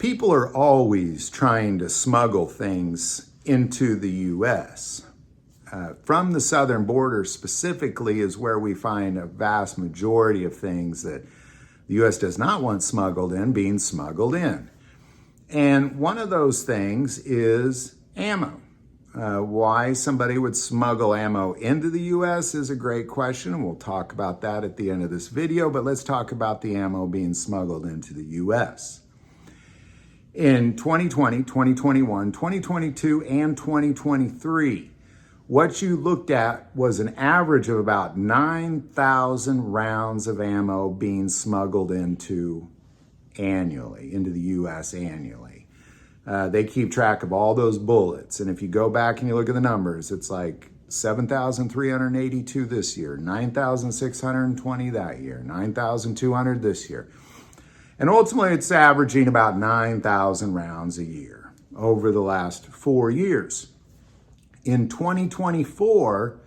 People are always trying to smuggle things into the U.S. From the southern border specifically is where we find a vast majority of things that the U.S. does not want smuggled in being smuggled in. And one of those things is ammo. Why somebody would smuggle ammo into the U.S. is a great question, and we'll talk about that at the end of this video, but let's talk about the ammo being smuggled into the U.S. In 2020, 2021, 2022, and 2023, what you looked at was an average of about 9,000 rounds of ammo being smuggled into the U.S. annually. They keep track of all those bullets. And if you go back and you look at the numbers, it's like 7,382 this year, 9,620 that year, 9,200 this year. And ultimately, it's averaging about 9,000 rounds a year over the last 4 years. In 2024,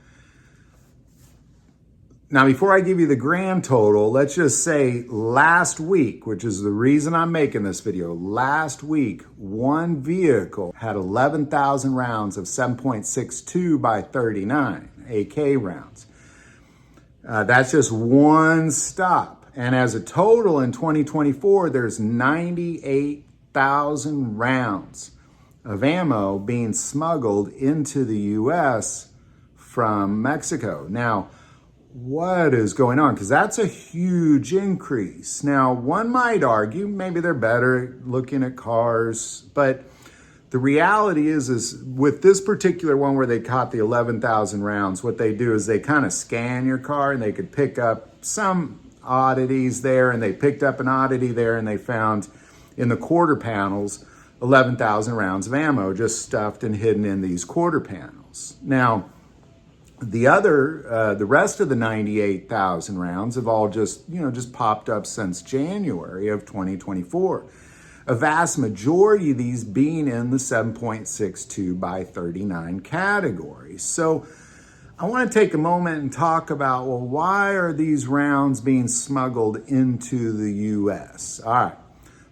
now before I give you the grand total, let's just say last week, which is the reason I'm making this video, last week, one vehicle had 11,000 rounds of 7.62 by 39 AK rounds. That's just one stop. And as a total in 2024, there's 98,000 rounds of ammo being smuggled into the U.S. from Mexico. Now, what is going on? Because that's a huge increase. Now, one might argue maybe they're better at looking at cars, but the reality is with this particular one where they caught the 11,000 rounds, what they do is they kind of scan your car and they could pick up some oddities there, and they picked up an oddity there, and they found in the quarter panels 11,000 rounds of ammo just stuffed and hidden in these quarter panels. Now, the rest of the 98,000 rounds have all just popped up since January of 2024. A vast majority of these being in the 7.62 by 39 category. So I want to take a moment and talk about, well, why are these rounds being smuggled into the U.S.? All right,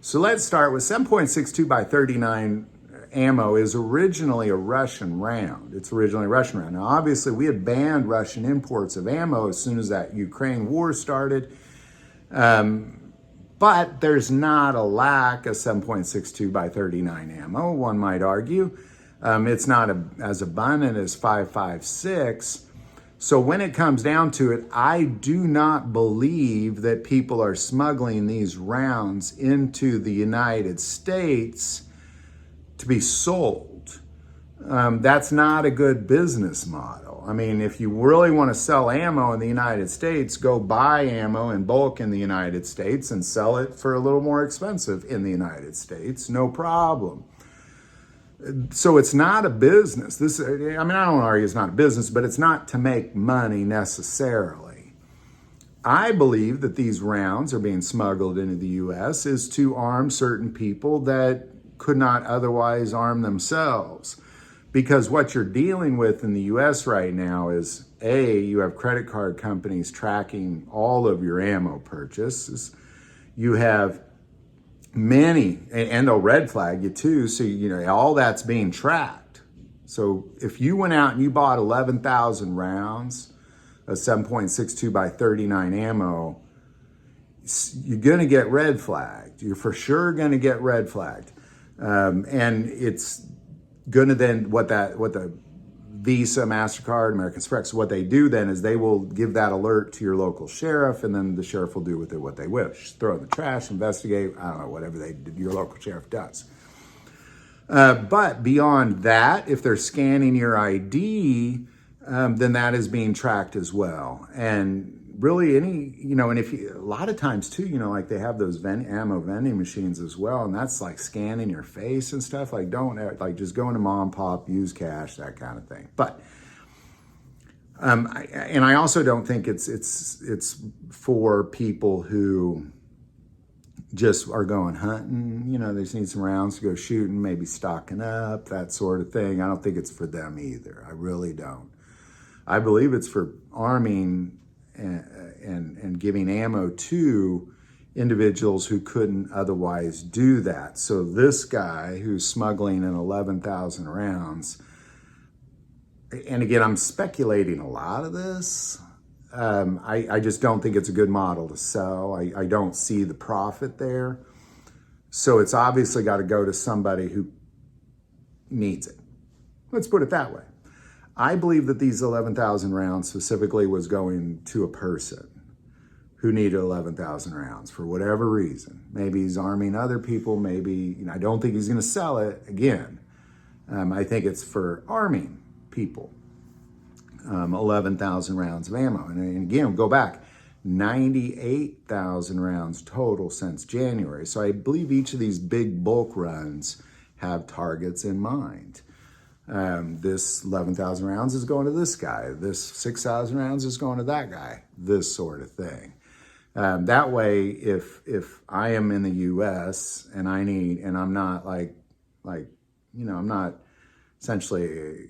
so let's start with 7.62 by 39 ammo is originally a Russian round. It's originally a Russian round. Now, obviously, we had banned Russian imports of ammo as soon as that Ukraine war started. But there's not a lack of 7.62 by 39 ammo, one might argue. It's not as abundant as 5.56. So when it comes down to it, I do not believe that people are smuggling these rounds into the United States to be sold. That's not a good business model. I mean, if you really want to sell ammo in the United States, go buy ammo in bulk in the United States and sell it for a little more expensive in the United States, no problem. So it's not a business. I don't want to argue it's not a business, but it's not to make money necessarily. I believe that these rounds are being smuggled into the U.S. is to arm certain people that could not otherwise arm themselves. Because what you're dealing with in the U.S. right now is, A, you have credit card companies tracking all of your ammo purchases. You have many, and they'll red flag you too, so all that's being tracked. So if you went out and you bought 11,000 rounds of 7.62 by 39 ammo, you're going to get red flagged. You're for sure going to get red flagged. And it's going to then, what the Visa, MasterCard, American Express, what they do then is they will give that alert to your local sheriff, and then the sheriff will do with it what they wish. Throw it in the trash, investigate, I don't know, whatever your local sheriff does. But beyond that, if they're scanning your ID, then that is being tracked as well. And really and if a lot of times too, like they have those ammo vending machines as well, and that's like scanning your face and stuff. Like just go into mom and pop, use cash, that kind of thing. But I also don't think it's for people who just are going hunting, they just need some rounds to go shooting, maybe stocking up, that sort of thing. I don't think it's for them either. I really don't. I believe it's for arming and giving ammo to individuals who couldn't otherwise do that. So this guy who's smuggling in 11,000 rounds, and again, I'm speculating a lot of this. I just don't think it's a good model to sell. I don't see the profit there. So it's obviously got to go to somebody who needs it. Let's put it that way. I believe that these 11,000 rounds specifically was going to a person who needed 11,000 rounds for whatever reason. Maybe he's arming other people. Maybe, I don't think he's going to sell it again. I think it's for arming people. 11,000 rounds of ammo. And again, go back, 98,000 rounds total since January. So I believe each of these big bulk runs have targets in mind. This 11,000 rounds is going to this guy. This 6,000 rounds is going to that guy. This sort of thing. That way, if I am in the U.S. and I need, and I'm not I'm not essentially,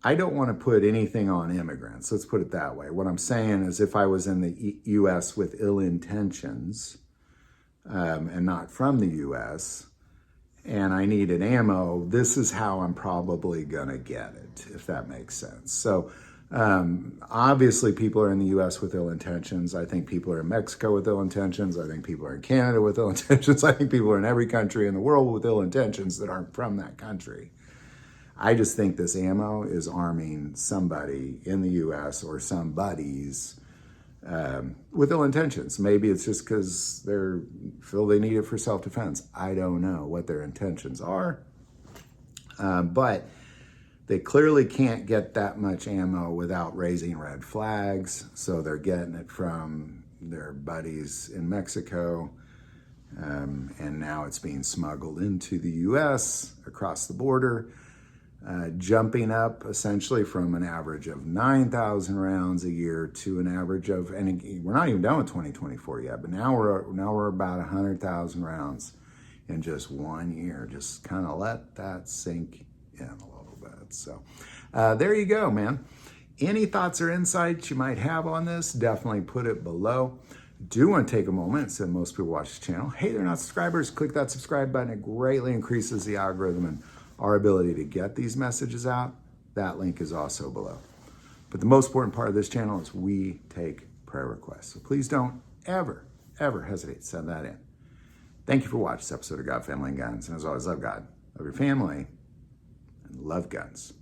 I don't want to put anything on immigrants. Let's put it that way. What I'm saying is if I was in the U.S. with ill intentions and not from the U.S., and I needed ammo, this is how I'm probably going to get it, if that makes sense. So obviously people are in the U.S. with ill intentions. I think people are in Mexico with ill intentions. I think people are in Canada with ill intentions. I think people are in every country in the world with ill intentions that aren't from that country. I just think this ammo is arming somebody in the U.S. or somebody's with ill intentions. Maybe it's just because they feel they need it for self-defense. I don't know what their intentions are, but they clearly can't get that much ammo without raising red flags. So they're getting it from their buddies in Mexico, and now it's being smuggled into the U.S. across the border. Jumping up essentially from an average of 9,000 rounds a year to an average of, and we're not even done with 2024 yet, but now we're about 100,000 rounds in just 1 year. Just kind of let that sink in a little bit. So there you go, man. Any thoughts or insights you might have on this, definitely put it below. Do want to take a moment, since most people watch the channel, hey, they're not subscribers, click that subscribe button. It greatly increases the algorithm and our ability to get these messages out. That link is also below. But the most important part of this channel is we take prayer requests. So please don't ever hesitate to send that in. Thank you for watching this episode of God, Family, and Guns. And as always, love God, love your family, and love guns.